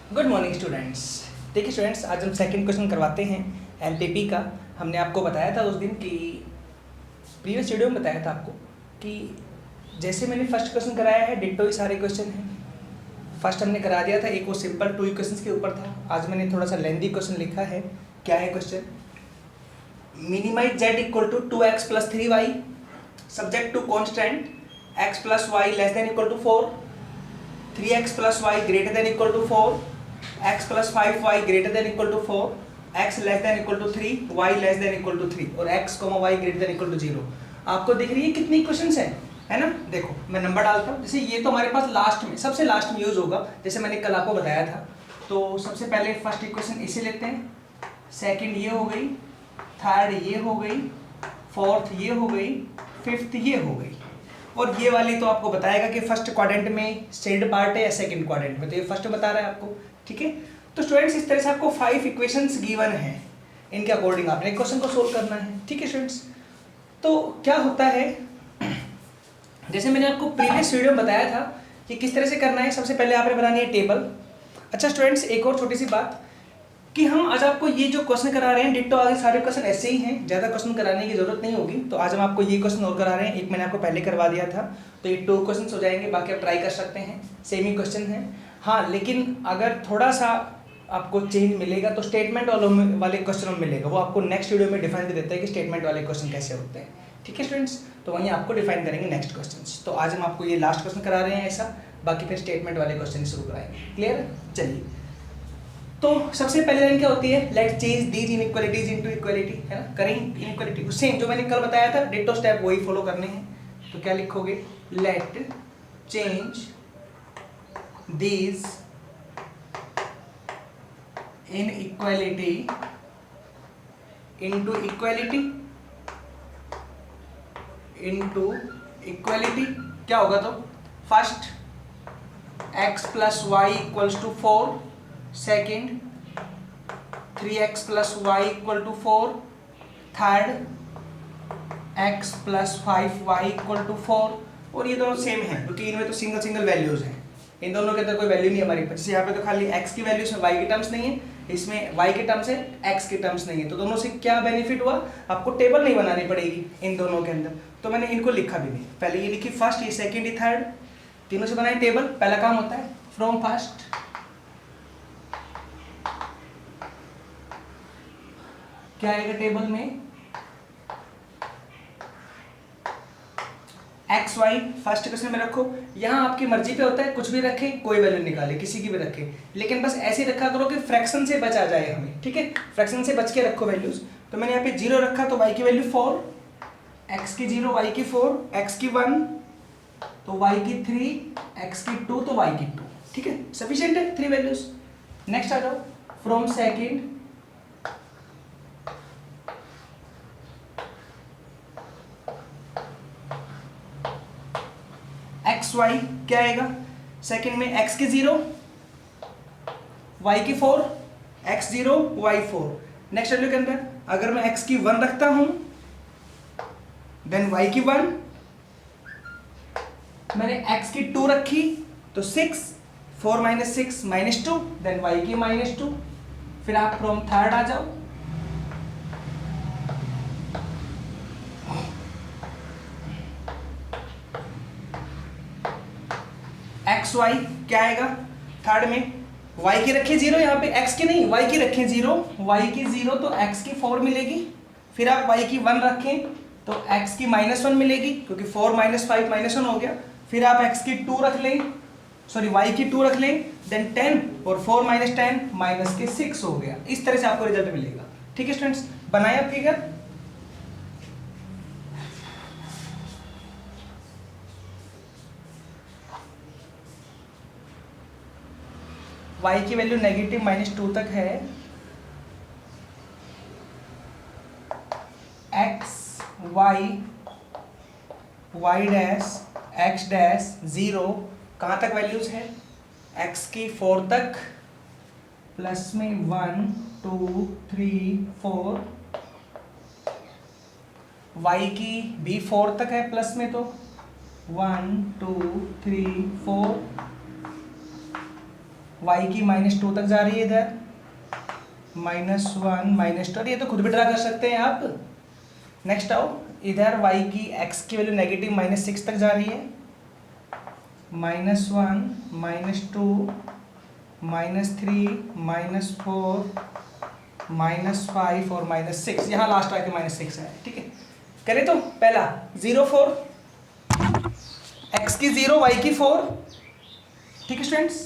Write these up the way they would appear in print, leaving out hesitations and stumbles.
Good morning students. देखिए students, आज हम सेकंड क्वेश्चन करवाते हैं एलपीपी का। हमने आपको बताया था उस दिन कि प्रीवियस वीडियो में बताया था आपको कि जैसे मैंने फर्स्ट क्वेश्चन कराया है डिट्टो ही सारे क्वेश्चन हैं। फर्स्ट हमने करा दिया था, एक वो सिंपल 2 इक्वेशंस के ऊपर था। आज मैंने थोड़ा सा लेंदी क्वेश्चन लिखा है। क्या है question? Minimise Z equal to 2x plus 3y subject to constant x plus Y less than equal to 4, 3x plus Y greater than equal to 4, x plus 5y greater than equal to 4, x less than equal to 3, y less than equal to 3 और x, y greater than equal to 0। आपको दिख रही है कितनी questions हैं, है ना? देखो मैं नंबर डालता हूँ। जैसे ये तो हमारे पास लास्ट में, सबसे लास्ट में यूज होगा, जैसे मैंने कल आपको बताया था। तो सबसे पहले फर्स्ट इक्वेशन इसे लेते हैं, सेकंड ये हो गई, थर्ड ये हो गई, फोर्थ ये हो गई, फिफ्थ ये हो गई। और ये वाली तो आपको बताएगा कि फर्स्ट क्वाड्रेंट में शेड पार्ट है या सेकंड क्वाड्रेंट में, तो ये फर्स्ट बता रहा है आपको। ठीक है, तो स्टूडेंट्स इस तरह से आपको 5 इक्वेशंस गिवन हैं, इनके अकॉर्डिंग आपने क्वेश्चन को सोल्व करना है। ठीक है स्टूडेंट्स, तो क्या होता है, जैसे मैंने आपको प्रीवियस वीडियो में बताया था कि किस तरह से करना है। सबसे पहले आपने बनानी है टेबल। अच्छा स्टूडेंट्स, एक और छोटी सी बात कि हम आज आपको ये जो क्वेश्चन करा रहे हैं डिट्टो, आगे सारे क्वेश्चन ऐसे ही हैं, ज़्यादा क्वेश्चन कराने की जरूरत नहीं होगी। तो आज हम आपको ये क्वेश्चन और करा रहे हैं, एक मैंने आपको पहले करवा दिया था, तो ये 2 क्वेश्चन हो जाएंगे। बाकी आप ट्राई कर सकते हैं, सेम ही क्वेश्चन है। हाँ, लेकिन अगर थोड़ा सा आपको चेंज मिलेगा तो स्टेटमेंट वाले क्वेश्चन में मिलेगा, वो आपको नेक्स्ट वीडियो में डिफाइन कर देता है कि स्टेटमेंट वाले क्वेश्चन कैसे होते हैं। ठीक है स्टूडेंट्स, तो वहीं आपको डिफाइन करेंगे नेक्स्ट क्वेश्चन। तो आज हम आपको ये लास्ट क्वेश्चन करा रहे हैं ऐसा, बाकी फिर स्टेटमेंट वाले क्वेश्चन शुरू कराएंगे। क्लियर? चलिए, तो सबसे पहले लाइन क्या होती है, let change these inequalities into equality, है ना? करेंगे इनइक्वालिटी को सेम जो मैंने कल बताया था, डिट्टो स्टेप वही फॉलो करने हैं। तो क्या लिखोगे, let change these inequality into equality, into equality क्या होगा? तो first x plus Y equals to 4, second 3x plus Y equal to 4, third x plus 5y equal to 4। और ये दोनों सेम है क्योंकि इनमें तो सिंगल सिंगल वैल्यूज हैं, इन दोनों के अंदर कोई वैल्यू नहीं है हमारे पास। यहाँ पे तो खाली x की वैल्यूज है, y के टर्म्स नहीं है, इसमें y के टर्म्स है, x के टर्म्स नहीं है। तो दोनों से क्या बेनिफिट हुआ, आपको टेबल नहीं बनानी पड़ेगी इन दोनों के अंदर। तो मैंने इनको लिखा भी नहीं, पहले ये लिखी फर्स्ट, ये सेकेंड, ये थर्ड, तीनों से बनाए टेबल। पहला काम होता है फ्रॉम फर्स्ट क्या आएगा टेबल में, एक्स वाई फर्स्ट क्वेश्चन में रखो। यहाँ आपकी मर्जी पे होता है, कुछ भी रखे, कोई वैल्यू निकाले, किसी की भी रखे, लेकिन बस ऐसे ही रखा करो कि फ्रैक्शन से बचा जाए हमें। ठीक है, फ्रैक्शन से बच के रखो वैल्यूज। तो मैंने यहाँ पे 0 रखा, तो y की वैल्यू 4, x की 0, y की 4, x की 1 तो y की 3, x की 2 तो y की 2। ठीक है, सफिशिएंट है 3 वैल्यूज। नेक्स्ट आ जाओ, फ्रॉम सेकेंड एक्स वाई क्या आएगा, सेकंड में x की 0, y की 4, x 0, y 4। नेक्स्ट वैल्यू के अंदर अगर मैं x की 1 रखता हूं देन y की 1, मैंने x की 2 रखी तो 6, 4 माइनस 6 माइनस 2, देन y की माइनस 2। फिर आप फ्रॉम थर्ड आ जाओ, एक्स वाई क्या आएगा, थर्ड में y की रखे 0, यहाँ पे x की नहीं, y की रखें 0, y की 0 तो x की 4 मिलेगी। फिर आप y की 1 रखें तो x की -1 मिलेगी, क्योंकि 4 माइनस 5 -1 हो गया। फिर आप x की 2 रख लें, सॉरी y की 2 रख लें, देन 10 और 4 माइनस 10 माइनस के 6 हो गया। इस तरह से आपको रिजल्ट मिलेगा। ठीक है स्टूडेंट्स, बनाए आप फिगर। y की वैल्यू नेगेटिव -2 तक है, x y y dash x dash 0 कहाँ तक वैल्यूज है, x की 4 तक, प्लस में 1 2 3 4, y की भी 4 तक है प्लस में, तो 1 2 3 4, वाई की -2 तक जा रही है इधर, -1 -2, ये तो खुद भी ड्रा कर सकते हैं आप। नेक्स्ट आओ, इधर y की x की वैल्यू नेगेटिव -6 तक जा रही है, -1 -2 -3 -4 -5 और -6, यहाँ लास्ट आके -6 है। ठीक है, करें तो पहला 0 4, x की 0 y की 4। ठीक है स्टूडेंट्स,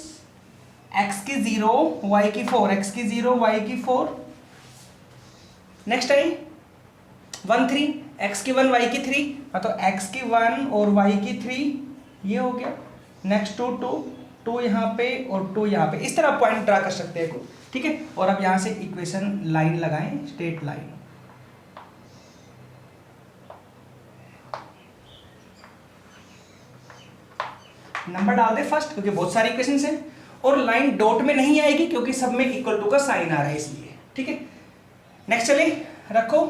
x की 0 y की 4, x की 0 y की 4। नेक्स्ट आई 1 3, x की 1 y की 3, तो x की 1 और y की 3 ये हो गया। नेक्स्ट 2 2 2 यहाँ पे और 2 यहाँ पे, इस तरह पॉइंट ड्रा कर सकते हैं को। ठीक है, और अब यहाँ से इक्वेशन लाइन लगाएं, स्ट्रेट लाइन। नंबर डाल दे फर्स्ट, क्योंकि बहुत सारी इक्वेशंस हैं, और लाइन डॉट में नहीं आएगी क्योंकि सब में इक्वल टू का साइन आ रहा है इसलिए। ठीक है, नेक्स्ट चले रखो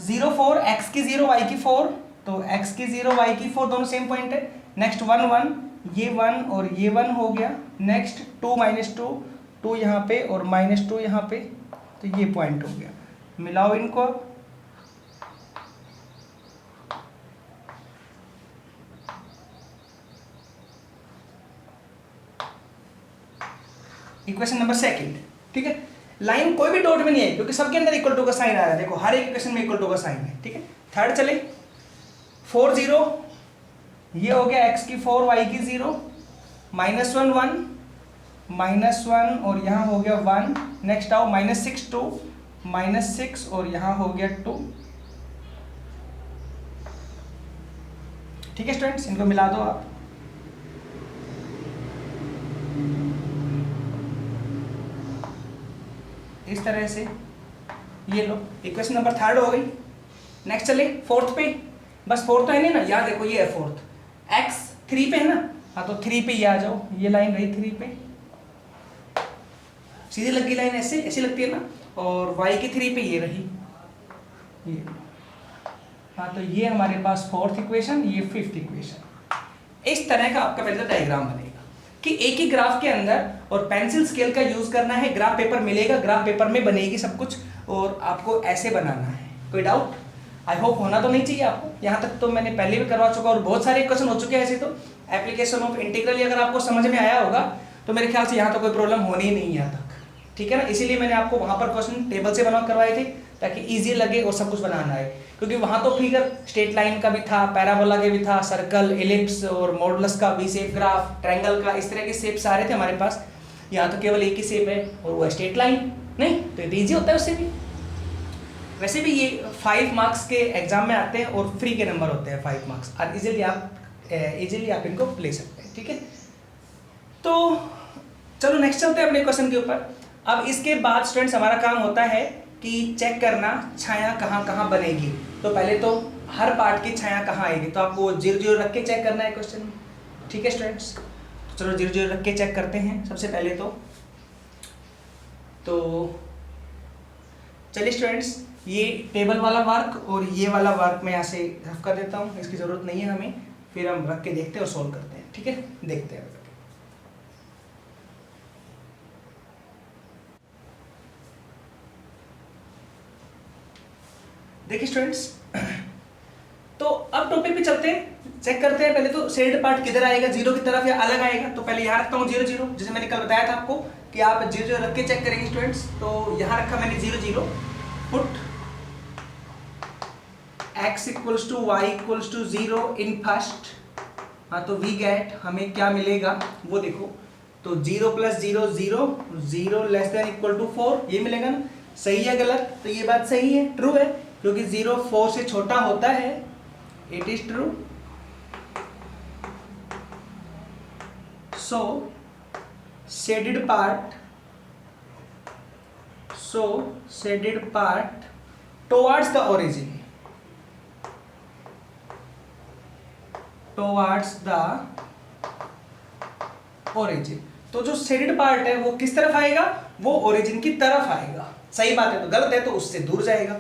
0 4, x की 0 y की 4, तो x की 0 y की 4 दोनों सेम पॉइंट है। नेक्स्ट 1 1, ये 1 और ये 1 हो गया। नेक्स्ट 2 -2, 2 यहाँ पे और -2 यहाँ पे, तो ये पॉइंट हो गया। मिलाओ इनको, इक्वेशन नंबर सेकंड। ठीक है, लाइन कोई भी डॉट में नहीं है क्योंकि सबके अंदर इक्वल टू का साइन आ रहा है, देखो हर एक इक्वेशन में इक्वल टू का साइन है। ठीक है, थर्ड चले 4 0, ये हो गया x की 4 y की 0, -1 1 -1 और यहाँ हो गया 1। नेक्स्ट आओ -6 2, -6 और यहाँ हो गया 2। ठीक है स्टूडेंट्स, इनको मिला दो आप। इस तरह से ये लो, इक्वेशन नंबर थर्ड हो गई। नेक्स्ट चले फोर्थ पे, बस फोर्थ तो है नहीं ना, यहाँ देखो ये है फोर्थ, x 3 पे है ना, हाँ तो 3 पे ये आ जाओ, ये लाइन रही 3 पे, सीधी लगी लाइन ऐसे ऐसी लगती है ना, और y की 3 पे ये रही, ये हाँ तो ये हमारे पास फोर्थ इक्वेशन, ये फिफ्थ इक्वेशन। इस तरह का आपका पहले डायग्राम बनेगा कि एक ही ग्राफ के अंदर, और पेंसिल स्केल का यूज करना है, ग्राफ पेपर मिलेगा, ग्राफ पेपर में बनेगी सब कुछ, और आपको ऐसे बनाना है। कोई डाउट? आई होप होना तो नहीं चाहिए आपको, यहाँ तक तो मैंने पहले भी करवा चुका और बहुत सारे क्वेश्चन हो चुके हैं ऐसे। तो एप्लीकेशन ऑफ इंटीग्रल अगर आपको समझ में आया होगा तो मेरे ख्याल से यहाँ तो कोई प्रॉब्लम होनी ही नहीं यहाँ तक। ठीक है ना, इसीलिए मैंने आपको वहाँ पर क्वेश्चन टेबल से बना करवाए थे ताकि ईजी लगे और सब कुछ बनाना है, क्योंकि वहाँ तो फिगर स्ट्रेट लाइन का भी था, पैराबोला के भी था, सर्कल, एलिप्स और मॉडुलस का, वी शेप ग्राफ, ट्रायंगल का, इस तरह के शेप सारे थे हमारे पास। यहाँ तो केवल एक ही शेप है और वो स्ट्रेट लाइन, नहीं तो ये ईजी होता है उससे भी। वैसे भी ये 5 मार्क्स के एग्जाम में आते हैं और फ्री के नंबर होते हैं 5 मार्क्स, और इजीली आप इनको ले सकते हैं। ठीक है, तो चलो नेक्स्ट चलते हैं अपने क्वेश्चन के ऊपर। अब इसके बाद स्टूडेंट्स हमारा काम होता है कि चेक करना छाया कहाँ कहाँ बनेगी। तो पहले तो हर पार्ट की छाया कहाँ आएगी, तो आपको 0 0 रख के चेक करना है क्वेश्चन में। ठीक है स्टूडेंट्स, तो चलो 0 0 रख के चेक करते हैं सबसे पहले तो चलिए स्टूडेंट्स, ये टेबल वाला वर्क और ये वाला वर्क मैं यहाँ से रफ कर देता हूँ, इसकी ज़रूरत नहीं है हमें, फिर हम रख के देखते हैं और सोल्व करते हैं। ठीक है, देखते हैं। देखिए स्टूडेंट्स, तो अब टॉपिक पे चलते हैं, चेक करते हैं। पहले तो शेडेड पार्ट किधर आएगा, 0 की तरफ या अलग आएगा। तो पहले यहाँ रखता हूँ 0 0, जैसे मैंने कल बताया था आपको कि आप 0 0 रख के चेक करेंगे स्टूडेंट्स। तो यहाँ रखा मैंने 0 0, put x equals to y equals to 0 in first. हाँ तो वी गेट, हमें क्या मिलेगा वो देखो, तो 0 + 0 0, 0 लेस देन इक्वल टू 4, ये मिलेगा ना। सही है गलत? तो ये बात सही है, ट्रू है, क्योंकि 0 4 से छोटा होता है। It is true. So shaded part towards the origin, तो जो शेडेड पार्ट है वो किस तरफ आएगा, वो ओरिजिन की तरफ आएगा। सही बात है, तो गलत है तो उससे दूर जाएगा।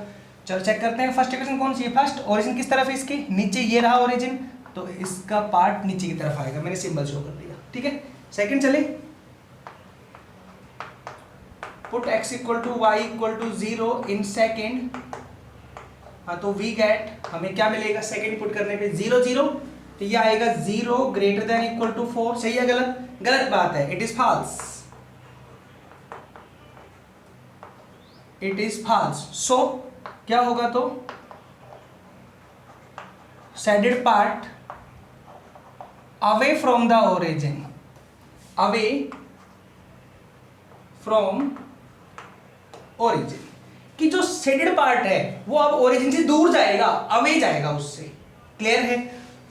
चलो चेक करते हैं फर्स्ट इक्वेशन कौन सी है। फर्स्ट ओरिजिन किस तरफ है इसकी, नीचे, ये रहा ओरिजिन, तो इसका पार्ट नीचे की तरफ आएगा, मैंने सिंबल शो कर दिया। ठीक है, सेकंड चले, put x equal to Y equal to 0 in second, हाँ तो वी गेट, हमें क्या मिलेगा सेकेंड पुट करने पे 0 0, तो ये आएगा 0 ग्रेटर देन इक्वल टू 4। सही है गलत? गलत बात है, it is false, it is false. So क्या होगा तो shaded part away from the origin, away from origin, कि जो शेडेड पार्ट है वो अब ओरिजिन से दूर जाएगा, अवे जाएगा उससे। क्लियर है?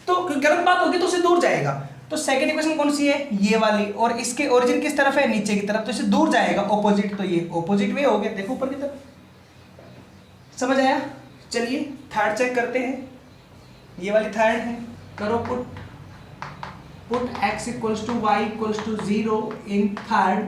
तो गलत बात होगी तो उससे दूर जाएगा। तो सेकंड इक्वेशन कौन सी है? ये वाली, और इसके ओरिजिन किस तरफ है? नीचे की तरफ, तो इससे दूर जाएगा ऑपोजिट, तो ये ऑपोजिट वे हो गया। देखो ऊपर की तरफ, समझ आया? चलिए थर्ड चेक करते हैं, ये वाली थर्ड है। करो put x equals to Y equals to 0 in third,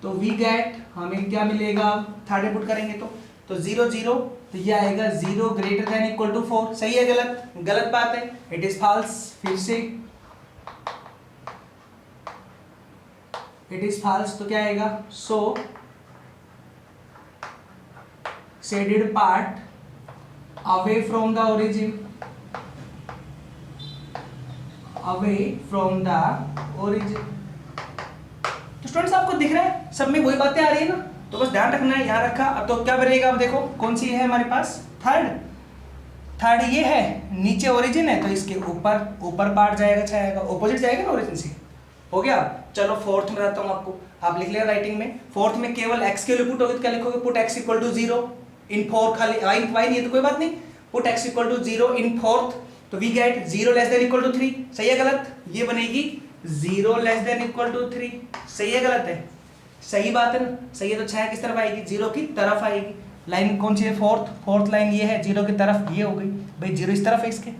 तो वी गेट, हमें क्या मिलेगा थर्ड में पुट करेंगे तो 0 0, तो ये आएगा 0 ग्रेटर देन इक्वल टू 4। सही है गलत? गलत बात है, इट इज फॉल्स। फिर से इट इज फॉल्स, तो क्या आएगा? So shaded part away from the origin, away from the origin. तो स्टूडेंट्स आपको दिख रहा है सब में वही बातें आ रही है ना, तो बस ध्यान रखना है, यहाँ रखा। अब तो क्या बनेगा? अब देखो कौन सी है हमारे पास? थर्ड ये है, नीचे ओरिजिन है तो इसके ऊपर पार्ट जाएगा, छाएगा, ऑपोजिट जाएगा ना ओरिजिन से। हो गया? चलो फोर्थ में रहता हूँ आपको, आप लिख लिया राइटिंग में। फोर्थ में केवल x के लिए पुट होगी तो क्या लिखोगे? Put x equal to 0 in 4, खाली y नहीं है तो कोई बात नहीं, put x equal to 0 in fourth, तो we get 0 less than equal to 3। सही है गलत? ये बनेगी 0 लेस देन इक्वल टू 3। सही है गलत है? सही बात है ना? सही है, तो छाया किस तरफ आएगी? 0 की तरफ आएगी। लाइन कौन सी है? फोर्थ लाइन ये है, 0 की तरफ, ये हो गई भाई, 0 इस तरफ है इसके।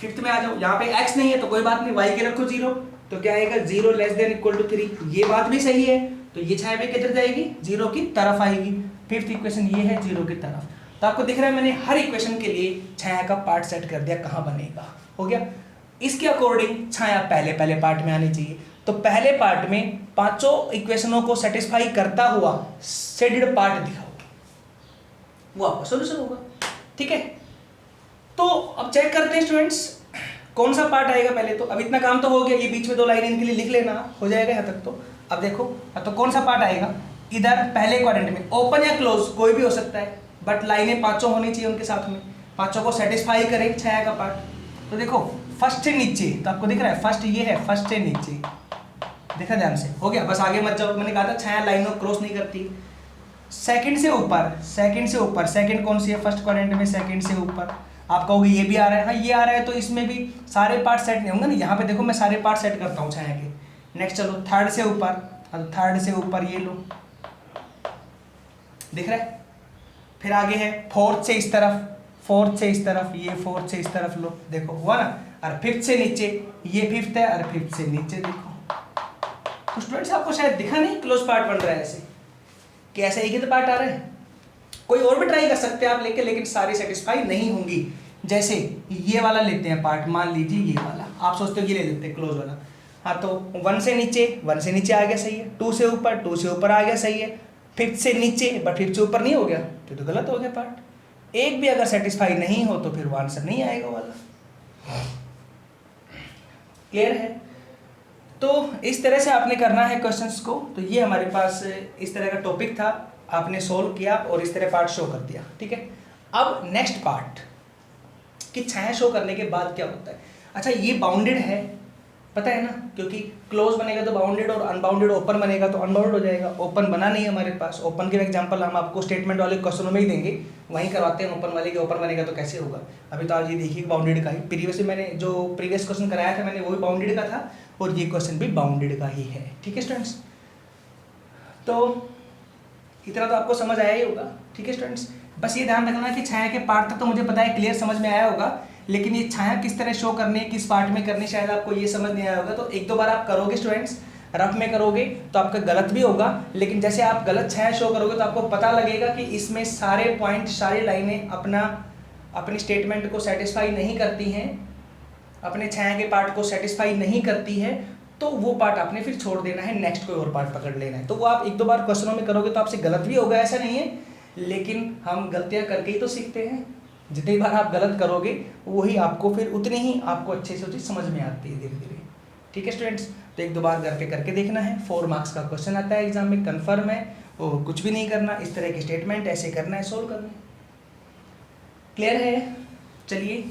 फिफ्थ में आ जाओ, यहाँ पे x नहीं है तो कोई बात नहीं, y के रखो 0, तो क्या आएगा? 0 लेस देन इक्वल टू 3। ये बात भी सही है, तो ये छाया भी किधर जाएगी? 0 की तरफ आएगी। फिफ्थ इक्वेशन ये है 0 की तरफ। तो आपको दिख रहा है मैंने हर इक्वेशन के लिए छाया का पार्ट सेट कर दिया, कहाँ बनेगा। हो गया? इसके अकॉर्डिंग छाया पहले पार्ट में आनी चाहिए। तो पहले पार्ट में पांचों इक्वेशनों को सेटिस्फाई करता हुआ शेडेड पार्ट दिखाओ, वो आपका सॉल्यूशन होगा। ठीक है? तो अब चेक करते हैं स्टूडेंट्स कौन सा पार्ट आएगा पहले। तो अब इतना काम तो हो गया, ये बीच में 2 लाइनें इनके लिए लिख लेना, हो जाएगा यहाँ तक। तो अब देखो, तो कौन सा पार्ट आएगा इधर पहले क्वाड्रेंट में? ओपन या क्लोज कोई भी हो सकता है, बट लाइनें पांचों होनी चाहिए उनके साथ में, पांचों को सेटिस्फाई करे छाया का पार्ट। तो देखो फर्स्ट से नीचे, तो आपको दिख रहा है फर्स्ट ये है, फर्स्ट से नीचे, देखा ध्यान से। हो गया? बस आगे मत जाओ, मैंने कहा था छाया लाइनों क्रॉस नहीं करती। सेकंड से ऊपर, सेकंड कौन सी है? फर्स्ट क्वाड्रेंट में सेकंड से ऊपर। आप कहोगे ये भी आ रहा है, हाँ ये आ रहा है, तो इसमें भी सारे पार्ट सेट नहीं होंगे ना। यहाँ पे देखो मैं सारे पार्ट सेट करता हूँ छाया के। नेक्स्ट चलो थर्ड से ऊपर, थर्ड से ऊपर ये लो, दिख रहा है? फिर आगे है फोर्थ से इस तरफ, फोर्थ से इस तरफ, ये फोर्थ से इस तरफ लो, देखो हुआ ना। और फिफ्थ से नीचे, ये फिफ्थ है, और फिफ्थ से नीचे देखो। तो स्टूडेंट्स आपको शायद दिखा नहीं क्लोज पार्ट बन रहा है ऐसे, कि ऐसे एक ही तो पार्ट आ रहा है। कोई और भी ट्राई कर सकते हैं आप लेके, लेकिन सारी सेटिस्फाई नहीं होंगी। जैसे ये वाला लेते हैं पार्ट, मान लीजिए ये वाला, आप सोचते हो ये ले लेते हैं क्लोज वाला, हाँ तो 1 से नीचे आ गया, सही है। 2 से ऊपर आ गया, सही है। फिफ्थ से नीचे, बट फिफ्थ से ऊपर नहीं हो गया तो गलत हो गया पार्ट। एक भी अगर सेटिस्फाई नहीं हो तो फिर वो आंसर नहीं आएगा वाला। क्लियर है? तो इस तरह से आपने करना है क्वेश्चंस को। तो ये हमारे पास इस तरह का टॉपिक था, आपने सोल्व किया और इस तरह पार्ट शो कर दिया। ठीक है? अब नेक्स्ट पार्ट कि छाया शो करने के बाद क्या होता है। अच्छा ये बाउंडेड है, पता है ना, क्योंकि क्लोज बनेगा तो बाउंडेड, और अनबाउंडेड ओपन बनेगा तो अनबाउंडेड हो जाएगा। ओपन बना नहीं है हमारे पास। ओपन के एग्जांपल हम आपको स्टेटमेंट वाले क्वेश्चनों में ही देंगे, वहीं करवाते हैं ओपन वाले के। ओपन बनेगा तो कैसे होगा? अभी तो आज ये देखिए बाउंडेड का ही, प्रीवियसली मैंने जो प्रीवियस क्वेश्चन कराया था मैंने वो भी बाउंडेड का था, और ये क्वेश्चन भी बाउंडेड का ही है। ठीक है स्टूडेंट्स? तो इतना तो आपको समझ आया ही होगा। ठीक है स्टूडेंट्स? बस ये ध्यान रखना कि छाया के पार्ट तक तो मुझे पता है क्लियर समझ में आया होगा, लेकिन ये छाया किस तरह शो करनी है, किस पार्ट में करनी, शायद आपको ये समझ नहीं आया होगा। तो 1-2 बार आप करोगे स्टूडेंट्स, रफ में करोगे तो आपका गलत भी होगा, लेकिन जैसे आप गलत छाया शो करोगे तो आपको पता लगेगा कि इसमें सारे पॉइंट, सारी लाइनें अपनी स्टेटमेंट को सेटिस्फाई नहीं करती हैं, अपने छाया के पार्ट को सेटिस्फाई नहीं करती है, तो वो पार्ट आपने फिर छोड़ देना है, नेक्स्ट कोई और पार्ट पकड़ लेना है। तो वो आप एक दो बार क्वेश्चनों में करोगे तो आपसे गलत भी होगा, ऐसा नहीं है, लेकिन हम गलतियां करके ही तो सीखते हैं। जितनी बार आप गलत करोगे वही आपको फिर उतनी ही आपको अच्छे से चीज़ समझ में आती है धीरे धीरे। ठीक है स्टूडेंट्स, तो एक दो बार घर पे करके देखना है। 4 मार्क्स का क्वेश्चन आता है एग्जाम में, कन्फर्म है, और कुछ भी नहीं करना, इस तरह के स्टेटमेंट ऐसे करना है, सोल्व करना है। क्लियर है? चलिए,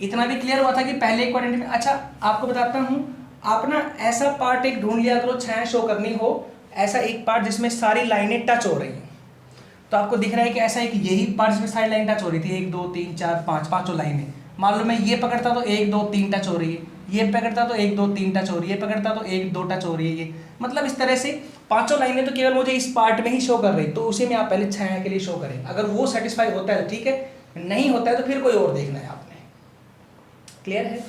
इतना भी क्लियर हुआ था कि पहले एक क्वाड्रेंट में। अच्छा, आपको बताता हूँ, आप ना ऐसा पार्ट एक ढूंढ लिया करो, छाया शो करनी हो, ऐसा एक पार्ट जिसमें सारी लाइनें टच हो रही हैं। तो आपको दिख रहा है कि ऐसा एक यही पार्ट जिसमें सारी लाइन टच हो रही थी, 1 2 3 4 5 पाँचों लाइनें। मान लो मैं ये पकड़ता तो 1 2 3 टच हो रही है, ये पकड़ता तो 1 2 3 टच हो रही है, ये पकड़ता तो 1 2 टच हो रही है, ये मतलब इस तरह से पांचों लाइनें तो केवल मुझे इस पार्ट में ही शो कर रही, तो उसी में आप पहले छाया के लिए शो करें। अगर वो सेटिस्फाई होता है ठीक है, नहीं होता है तो फिर कोई और देखना है आपने। क्लियर है?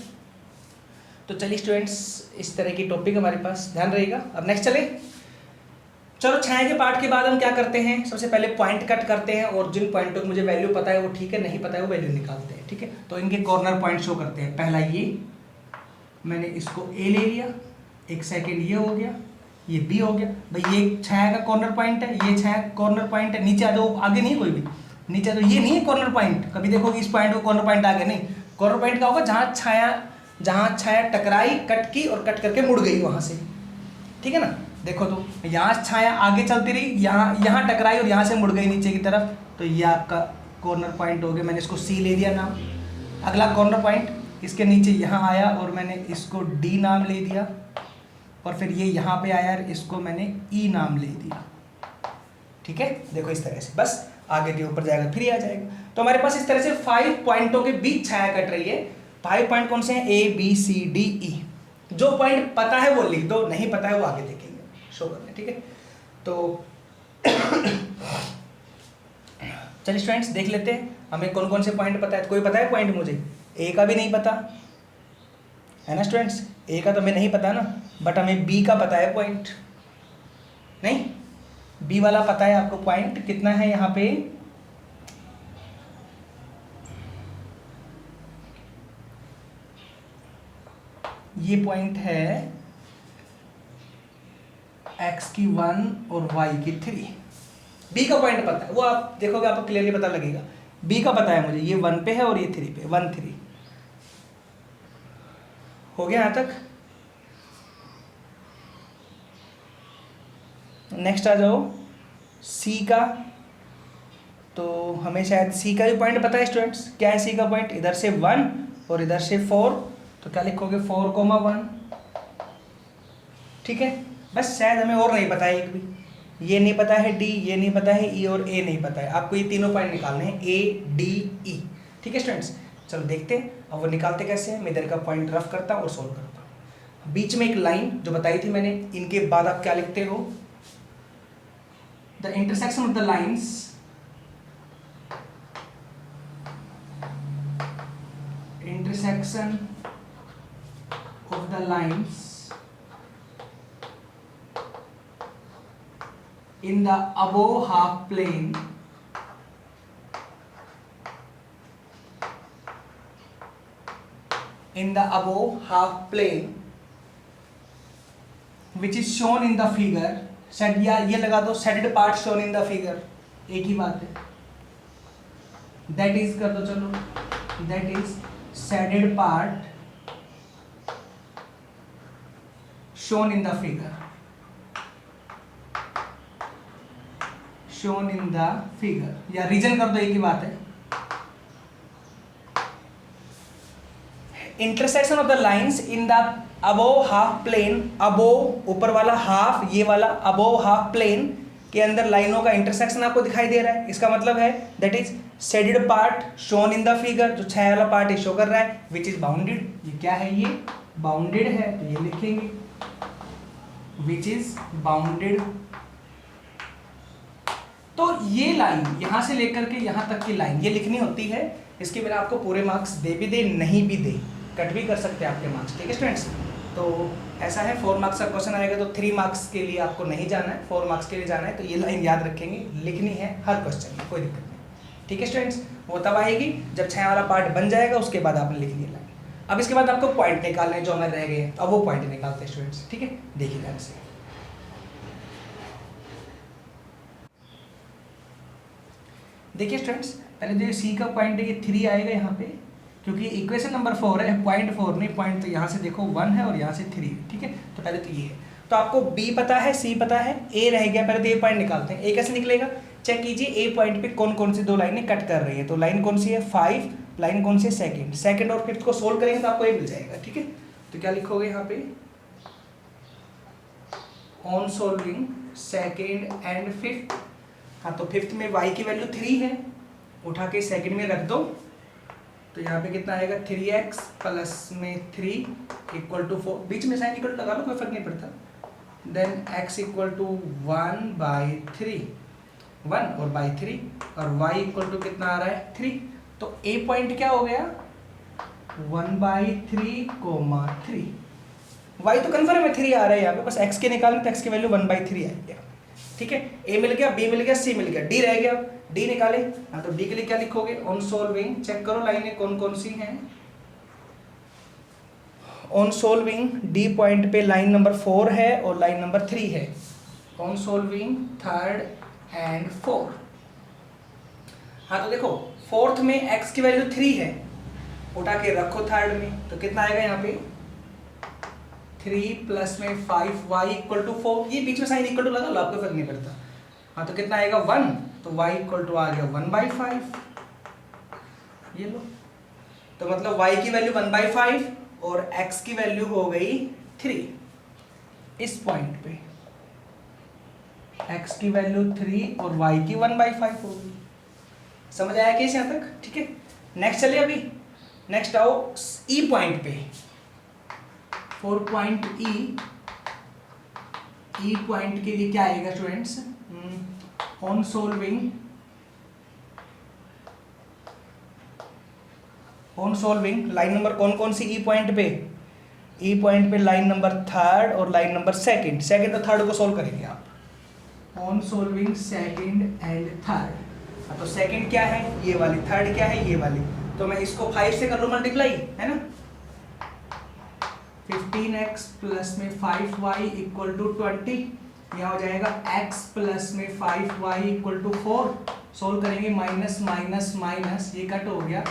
तो चलिए स्टूडेंट्स, इस तरह की टॉपिक हमारे पास ध्यान रहेगा। अब नेक्स्ट चले, चलो छाया के पार्ट के बाद हम क्या करते हैं, सबसे पहले पॉइंट कट करते हैं, और जिन पॉइंटों की मुझे वैल्यू पता है वो ठीक है, नहीं पता है वो वैल्यू निकालते हैं। ठीक है, तो इनके कॉर्नर पॉइंट शो करते हैं। पहला ये, मैंने इसको ए ले लिया, एक सेकेंड ये हो गया, ये बी हो गया। भाई ये छाया का कॉर्नर पॉइंट है, ये छाया कॉर्नर पॉइंट है। नीचे आ जाओ, आगे नहीं कोई भी, नीचे तो ये नहीं है कॉर्नर पॉइंट। कभी देखोगे इस पॉइंट को कॉर्नर पॉइंट आगे नहीं, कॉर्नर पॉइंट का होगा जहाँ छाया टकराई, कट की और कट करके मुड़ गई वहां से। ठीक है ना, देखो तो यहाँ छाया आगे चलती रही, यहाँ टकराई और यहाँ से मुड़ गई नीचे की तरफ, तो ये आपका कॉर्नर पॉइंट हो गया। मैंने इसको सी ले दिया नाम। अगला कॉर्नर पॉइंट इसके नीचे यहाँ आया और मैंने इसको डी नाम ले दिया, और फिर ये यहाँ पे आया, इसको मैंने ई नाम ले दिया। ठीक है, देखो इस तरह से, बस आगे के ऊपर जाएगा फिर ये आ जाएगा। तो हमारे पास इस तरह से 5 पॉइंटों के बीच छाया कट रही है। 5 पॉइंट कौन से हैं? A B C D E. जो पॉइंट पता है वो लिख दो, नहीं पता है वो आगे देखेंगे, शो करना। ठीक है, तो चलिए स्टूडेंट्स देख लेते हैं हमें कौन कौन से पॉइंट पता है। कोई पता है पॉइंट? मुझे ए का भी नहीं पता है ना स्टूडेंट्स, ए का तो हमें नहीं पता ना, बट हमें बी का पता है पॉइंट। नहीं, बी वाला पता है आपको पॉइंट कितना है यहाँ पे, ये पॉइंट है x की 1 और y की 3। बी का पॉइंट पता है, वो आप देखोगे आपको क्लियरली पता लगेगा। बी का पता है मुझे, ये 1 पे है और ये 3 पे, 1 3 हो गया यहाँ तक। नेक्स्ट आ जाओ सी का, तो हमें शायद सी का भी पॉइंट पता है स्टूडेंट्स। क्या है सी का पॉइंट? इधर से 1 और इधर से 4, तो क्या लिखोगे 4,1। ठीक है, बस शायद हमें और नहीं पता है एक भी, ये नहीं पता है डी, ये नहीं पता है ई, और ए नहीं पता है। आपको ये तीनों पॉइंट निकालने हैं, ए डी ई। ठीक है स्टूडेंट्स, चलो देखते हैं अब वो निकालते कैसे हैं। मैं इधर का पॉइंट रफ करता हूँ और सोल्व करता हूँ। बीच में एक लाइन जो बताई थी मैंने, इनके बाद आप क्या लिखते हो? The intersection of the lines of the lines in the above half plane which is shown in the figure, set, या ये लगा दो setted part shown in the figure, एक ही बात है। that is कर दो, चलो that is shaded part shown in the figure, shown in the figure, या रीजन कर दो, एक ही बात है। Intersection of the lines in the above half plane, above ऊपर वाला हाफ, ये वाला अबोव हाफ प्लेन के अंदर लाइनों का इंटरसेक्शन आपको दिखाई दे रहा है। इसका मतलब है that is shaded part shown in the figure, जो छाया वाला पार्ट शो कर रहा है, विच इज बाउंडेड। ये क्या है? ये बाउंडेड है, तो ये लिखेंगे विच इज बाउंडेड। तो ये लाइन यहां से लेकर के यहां तक की लाइन ये लिखनी होती है। इसके बिना आपको पूरे मार्क्स दे भी दे, नहीं भी दे, कट भी कर सकते हैं आपके मार्क्स। ठीक है स्टूडेंट्स, तो ऐसा है। 4 मार्क्स का क्वेश्चन आएगा तो 3 मार्क्स के लिए आपको नहीं जाना है, 4 मार्क्स के लिए जाना है। तो ये लाइन याद रखेंगे, लिखनी है हर क्वेश्चन में, कोई दिक्कत नहीं। ठीक है स्टूडेंट्स, वो तब आएगी जब छाया वाला पार्ट बन जाएगा, उसके बाद आपने लिख लिया लाइन। अब इसके बाद आपको पॉइंट निकालने हैं जो हमारे रह गए हैं, अब वो पॉइंट निकालते हैं स्टूडेंट्स, ठीक है। देखिए ध्यान से, देखिए स्टूडेंट्स, पहले जो सी का पॉइंट है ये 3 आएगा यहाँ पे, क्योंकि इक्वेशन नंबर 4 है, पॉइंट 4 नहीं, पॉइंट तो यहाँ से देखो 1 है और यहाँ से 3, ठीक है। तो पहले तो ये है, तो आपको बी पता है, सी पता है, ए रह गया, पहले तो ए पॉइंट निकालते हैं। ए कैसे निकलेगा, चेक कीजिए ए पॉइंट पे कौन कौन सी 2 लाइनें कट कर रही है। तो लाइन कौन सी है 5, लाइन कौन सी है सेकंड, सेकंड और फिफ्थ को सोल्व करेंगे तो आपको ए मिल जाएगा, ठीक है। तो क्या लिखोगे यहाँ पे, on solving second and fifth. हाँ तो फिफ्थ में y की वैल्यू 3 है, उठा के सेकंड में रख दो, तो यहाँ पे कितना आएगा 3x प्लस में 3 इक्वल टू 4, बीच में साइन इक्वल लगा लो, कोई फर्क नहीं पड़ता। देन x इक्वल टू 1/3, 1 और बाई 3, और y इक्वल टू कितना आ रहा है 3। तो a पॉइंट क्या हो गया 1/3, y तो कन्फर्म है 3 आ रहा है यहाँ पे, बस x के निकालने तो x की वैल्यू 1/3 आएगी, ठीक है। a मिल गया, b मिल गया, c मिल गया, d रह गया, d निकाले। हाँ तो d के लिए क्या लिखोगे, ऑन सोल्विंग, चेक करो लाइनें कौन कौन सी हैं। ऑन सोल्विंग d पॉइंट पे लाइन नंबर 4 है और लाइन नंबर 3 है, ऑन सोल्विंग थर्ड एंड 4। हाँ तो देखो फोर्थ में x की वैल्यू 3 है, उठा के रखो थर्ड में, तो कितना आएगा यहाँ पे 3 प्लस में 5y इक्वल टू 4, ये बीच में साइन इक्वल टू लगा लो, आपको फर्क नहीं पड़ता। हाँ तो कितना आएगा 1, तो y इक्वल टू आ गया 1/5, ये लो। तो मतलब y की वैल्यू 1/5 और x की वैल्यू हो गई 3। इस पॉइंट पे x की वैल्यू 3 और y की 1/5 होगी। समझ आया कैसे यहाँ तक, ठीक है। नेक्स्ट चलिए, अभी नेक्स्ट आओ e पॉइंट पे, 4 पॉइंट ई पॉइंट के लिए क्या आएगा students, on solving line number कौन कौन सी ई पॉइंट पे लाइन नंबर थर्ड और लाइन नंबर सेकंड और थर्ड को सोल्व करेंगे आप, on solving second and third. तो सेकंड क्या है ये वाली, थर्ड क्या है ये वाली, तो मैं इसको 5 से कर लूँ मल्टीप्लाई, है ना। 15x प्लस में 5y इक्वल टू 20, यहाँ हो जाएगा x प्लस में 5y इक्वल टू 4, सोल्व करेंगे माइनस माइनस माइनस, ये कट हो गया।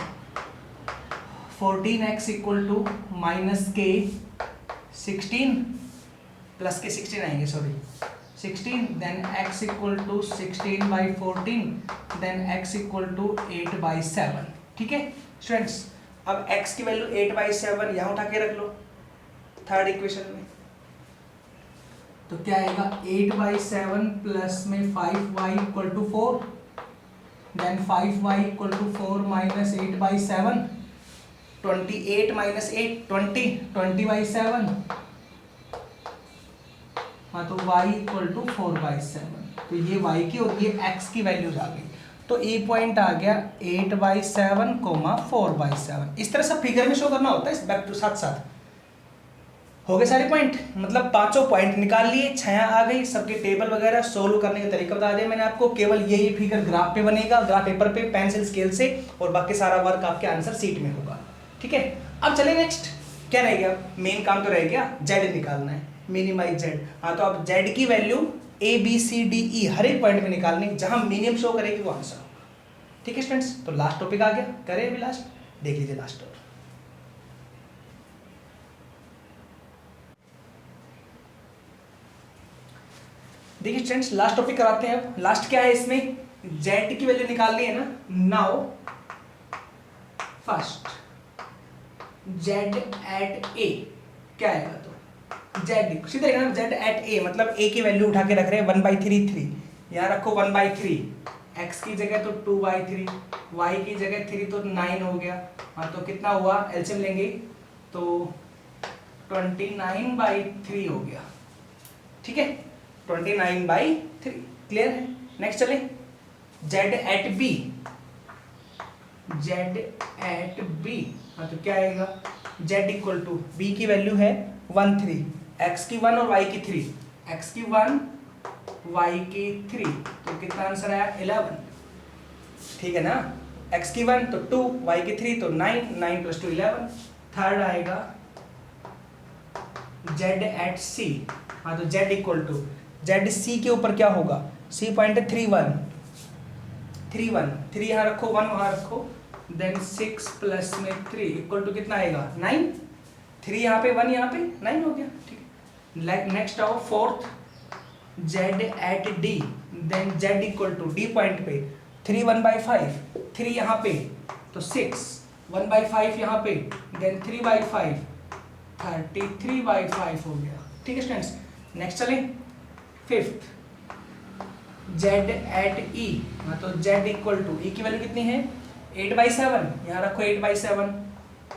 14x इक्वल टू माइनस के 16 प्लस के 16 आएंगे, sorry 16, then x equal to 16/14, then x equal to 8/7, ठीक है स्टूडेंट्स। अब x की वैल्यू 8/7 यहाँ उठा के रख लो थर्ड इक्वेशन में, तो क्या आएगा 8/7 प्लस में 5y equal to 4, then 5y equal to 4 minus 8/7, 28 minus 8 20/7, हाँ तो y इक्वल टू 4/7, तो ये y की और ये x की वैल्यूज आ गई। तो ए पॉइंट आ गया 8/7, 4/7, इस तरह सब फिगर में शो करना होता है, इस बैक टू साथ साथ हो गए सारे पॉइंट, मतलब पांचों पॉइंट निकाल लिए, छाया आ गई, सबके टेबल वगैरह सोल्व करने का तरीका बता दिया मैंने आपको। केवल ये फिगर ग्राफ पे बनेगा, ग्राफ पेपर पे पेंसिल स्केल से, और बाकी सारा वर्क आपके आंसर सीट में होगा, ठीक है। अब चले नेक्स्ट, क्या रह गया, मेन काम तो रह गया z निकालना है, मिनिमाइज z। हाँ तो अब z की value a b c d e हर एक पॉइंट में निकालनी, जहां मिनिमम शो करेगी वो आंसर होगा, ठीक है स्टूडेंट्स। तो लास्ट टॉपिक आ गया, करें अभी लास्ट, देख लीजिए लास्ट टॉपिक। देखिए स्टूडेंट्स लास्ट टॉपिक कराते हैं। अब लास्ट क्या है इसमें, z की वैल्यू निकालनी है ना। Now first z at a क्या आएगा, तो z सीधा z एट a मतलब a की वैल्यू उठा के रख रहे हैं 1/3 3, यहाँ रखो 1/3, x की जगह तो 2/3, y की जगह 3 तो 9 हो गया। हाँ तो कितना हुआ, एलसीएम लेंगे तो 29/3 हो गया, ठीक है 29/3, क्लियर है। नेक्स्ट चले z एट b, हाँ तो क्या आएगा, z इक्वल टू b की वैल्यू है 1 3, x की 1 और y की 3, x की 1 y की 3, तो कितना आंसर आया 11, ठीक है ना। x की 1 तो 2, y की 3 तो 9, 9 + 2 11, थर्ड आएगा जेड एट सी। हाँ तो Z equal to Z C के ऊपर क्या होगा, सी पॉइंट है 3 1 3 1 3 यहाँ रखो 1 वहाँ रखो, देन 6 प्लस में 3 इक्वल टू कितना आएगा 9। 3 यहाँ पे 1 यहाँ पे 9 हो गया, ठीक है। नेक्स्ट आओ fourth Z at D, then Z equal to D point पे 3 1/5 3 यहाँ पे तो 6 1/5 यहाँ पे, देन 3/5 33/5 हो गया, ठीक है स्टूडेंट्स। नेक्स्ट चले फिफ्थ जेड एट ई, तो जेड इक्वल टू ई की वैल्यू कितनी है 8/7, यहाँ रखो 8/7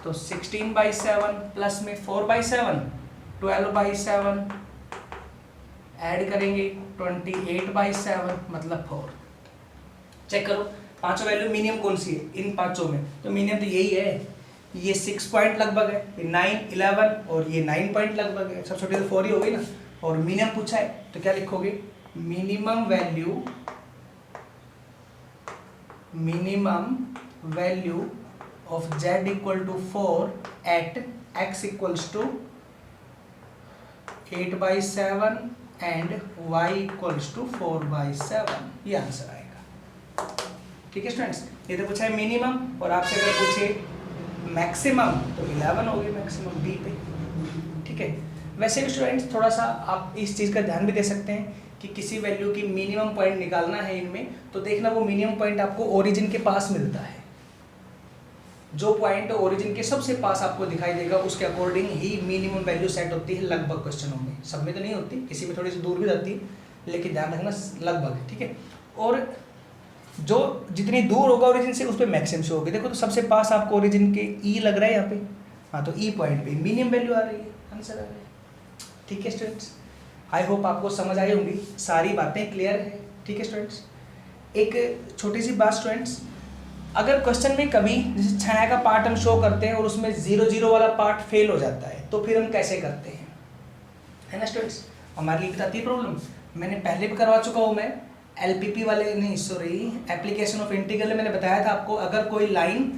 तो 16/7 प्लस में 4/7 12/7 ऐड करेंगे 28/7 मतलब 4। चेक करो पांचों वैल्यू मिनिमम कौन सी है इन पांचों में, तो मिनिमम तो यही है, ये 6 पॉइंट लगभग है, ये 9 11 और ये 9 पॉइंट लगभग है, सब छोटी तो 4 ही हो गई ना। और मिनिमम पूछा है तो क्या लिखोगे, minimum value of z equal to 4 at x equals to 8/7 and y equals to 4/7, ये आंसर आएगा, ठीक है स्टूडेंट्स। ये तो पूछा है मिनिमम, और आपसे अगर पूछे मैक्सिमम तो 11 होगी मैक्सिमम बी पे, ठीक है। वैसे भी स्टूडेंट्स थोड़ा सा आप इस चीज़ का ध्यान भी दे सकते हैं कि किसी वैल्यू की मिनिमम पॉइंट निकालना है इनमें, तो देखना वो मिनिमम पॉइंट आपको ओरिजिन के पास मिलता है, जो पॉइंट ओरिजिन के सबसे पास आपको दिखाई देगा उसके अकॉर्डिंग ही मिनिमम वैल्यू सेट होती है लगभग क्वेश्चनों में, सब में तो नहीं होती, किसी में थोड़ी सी दूर भी जाती है, लेकिन ध्यान रखना लगभग, ठीक है। और जो जितनी दूर होगा ओरिजिन से उस पर मैक्सिमम शो होगी, देखो तो सबसे पास आपको ओरिजिन के ई लग रहा है यहाँ पे, हाँ तो ई पॉइंट पे मिनिमम वैल्यू आ रही है, आंसर आ रहा है, ठीक है स्टूडेंट्स। आई होप आपको समझ आई होंगी, सारी बातें क्लियर है, ठीक है स्टूडेंट्स। एक छोटी सी बात स्टूडेंट्स, अगर क्वेश्चन में कभी जैसे छाया का पार्ट हम शो करते हैं और उसमें 0 0 वाला पार्ट फेल हो जाता है, तो फिर हम कैसे करते हैं, है ना स्टूडेंट्स, हमारे लिए बताती है प्रॉब्लम। मैंने पहले भी करवा चुका हूँ मैं, LPP वाले नहीं सॉरी एप्लीकेशन ऑफ इंटीग्रल, मैंने बताया था आपको, अगर कोई लाइन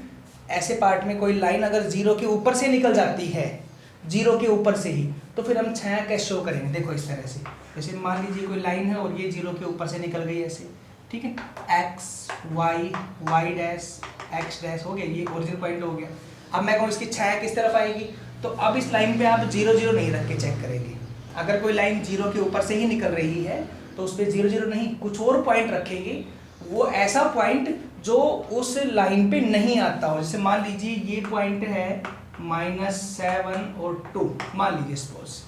ऐसे पार्ट में कोई लाइन अगर 0 के ऊपर से निकल जाती है, 0 के ऊपर से ही, तो फिर हम छाया कैसे शो करेंगे, देखो इस तरह से, जैसे मान लीजिए कोई लाइन है और ये 0 के ऊपर से निकल गई ऐसे, ठीक है, x y dash x dash हो गया, ये ओरिजिन पॉइंट हो गया। अब मैं कहूँ इसकी छाया किस तरफ आएगी, तो अब इस लाइन पे आप 0 0 नहीं रख के चेक करेंगे, अगर कोई लाइन 0 के ऊपर से ही निकल रही है तो उस पर 0 0 नहीं, कुछ और पॉइंट रखेंगे, वो ऐसा पॉइंट जो उस लाइन पे नहीं आता हो, जैसे मान लीजिए ये पॉइंट है -7 और 2 मान लीजिए सपोज,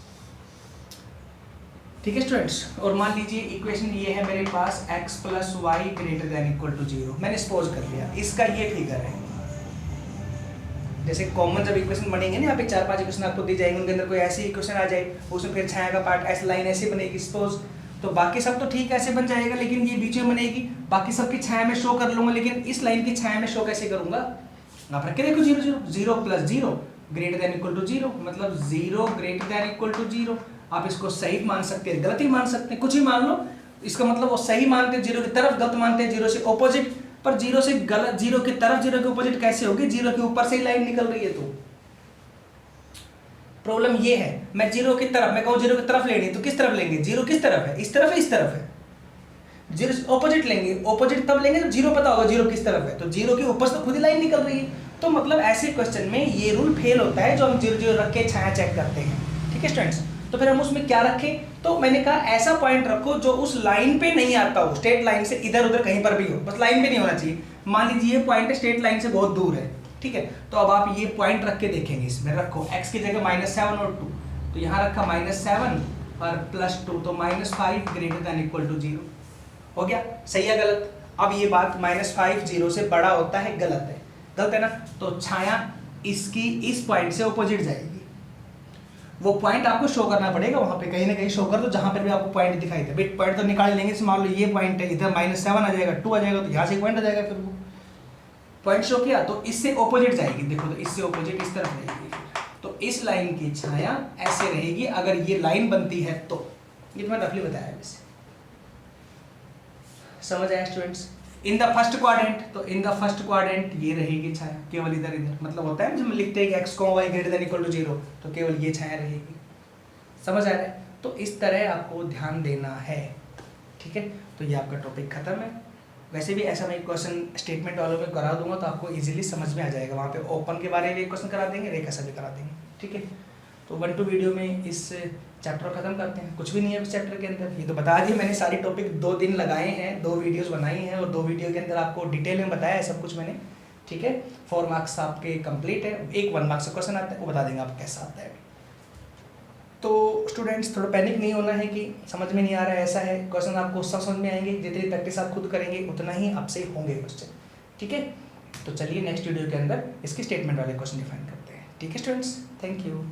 ठीक है स्टूडेंट्स। और मान लीजिए इक्वेशन ये है मेरे पास x + y > 0, मैंने सपोज कर लिया, इसका ये फिगर है, जैसे कॉमन जब इक्वेशन बनेंगे ना यहाँ पे 4-5 इक्वेशन आपको दी जाएंगे, उनके अंदर कोई ऐसी इक्वेशन आ जाए, उसमें फिर छाया का पार्ट ऐसी लाइन ऐसे बनेगी सपोज, तो बाकी सब तो ठीक ऐसे बन जाएगा, लेकिन ये बीच में बनेगी, बाकी सब की छाया में शो कर लूंगा, लेकिन इस लाइन की छाया में शो कैसे करूंगा, आप रख के देखो 0 0 0 + 0 > 0, मतलब 0 > 0। आप इसको सही मान सकते हैं, गलत ही मान सकते हैं, कुछ ही मान लो, इसका मतलब वो सही मानते हैं 0 की तरफ, गलत मानते हैं 0 से ऑपोजिट, पर 0 से गलत, 0 की तरफ 0 के ऑपोजिट कैसे होगी, 0 के ऊपर से ही लाइन निकल रही है, तो प्रॉब्लम ये है, मैं 0 की तरफ, मैं कहूँ 0 की तरफ लेनी, तो किस तरफ लेंगे, 0 किस तरफ है, इस तरफ है, इस तरफ है, 0 से ऑपोजिट लेंगे, ऑपोजिट तब लेंगे जब 0 पता होगा 0 किस तरफ है, तो 0 के ऊपर से तो खुद ही लाइन निकल रही है, तो मतलब ऐसे क्वेश्चन में ये रूल फेल होता है जो हम 0 0 रख के छाया चेक करते हैं, ठीक है स्टूडेंट्स। तो फिर हम उसमें क्या रखें, तो मैंने कहा ऐसा पॉइंट रखो जो उस लाइन पे नहीं आता हो, स्ट्रेट लाइन से इधर उधर कहीं पर भी हो, बस लाइन पे नहीं होना चाहिए। मान लीजिए ये पॉइंट स्ट्रेट लाइन से बहुत दूर है, ठीक है, तो अब आप ये पॉइंट रख के देखेंगे, इसमें रखो x की जगह -7 और 2, तो यहाँ रखा -7 और +2, तो -5 > 0 हो गया, सही है गलत। अब ये बात -5 0 से बड़ा होता है, गलत है, गलत है ना, तो छाया इसकी इस पॉइंट से ऑपोजिट जाएगी, वो पॉइंट आपको शो करना पड़ेगा, वहां पे कहीं ना कहीं शो कर दो जहां पर भी आपको पॉइंट दिखाई दे, बिट पॉइंट तो निकाल लेंगे, मान लो ये पॉइंट है, इधर -7 आ जाएगा, 2 आ जाएगा, तो यहाँ से पॉइंट आ जाएगा, फिर वो पॉइंट शो किया तो इससे ऑपोजिट जाएगी, देखो तो इससे ऑपोजिट इस तरफ रहेगी, तो इस लाइन की छाया ऐसे रहेगी अगर ये लाइन बनती है, तो ये तो मैं रफली बताया, वैसे समझ आया students. In the first quadrant, तो इन द फर्स्ट क्वाड्रेंट ये रहेगी छाया, केवल इधर इधर, मतलब होता है जब हम लिखते हैं कि x, y greater than equal to 0, तो केवल ये छाया रहेगी। समझ आ रहा है? तो इस तरह आपको ध्यान देना है, ठीक है। तो ये आपका टॉपिक खत्म है। वैसे भी ऐसा मैं क्वेश्चन स्टेटमेंट वालों में करा दूंगा तो आपको इजीली समझ में आ जाएगा। वहाँ पे ओपन के बारे में एक क्वेश्चन करा देंगे, रेखा से भी करा देंगे, ठीक है। तो 1-2 वीडियो में इस चैप्टर खत्म करते हैं। कुछ भी नहीं है इस चैप्टर के अंदर, ये तो बता दिए मैंने, सारी टॉपिक 2 दिन लगाए हैं, 2 वीडियोस बनाई हैं और 2 वीडियो के अंदर आपको डिटेल में बताया है सब कुछ मैंने, ठीक है। 4 मार्क्स आपके कंप्लीट है, एक 1 मार्क्स का क्वेश्चन आता है, वो बता देंगे आप कैसा आता है। तो स्टूडेंट्स थोड़ा पैनिक नहीं होना है कि समझ में नहीं आ रहा है, ऐसा है, क्वेश्चन आपको सब समझ में आएंगे, जितनी प्रैक्टिस आप खुद करेंगे उतना ही आपसे होंगे क्वेश्चन, ठीक है। तो चलिए नेक्स्ट वीडियो के अंदर इसकी स्टेटमेंट वाले क्वेश्चन डिफाइन करते हैं, ठीक है स्टूडेंट्स, थैंक यू।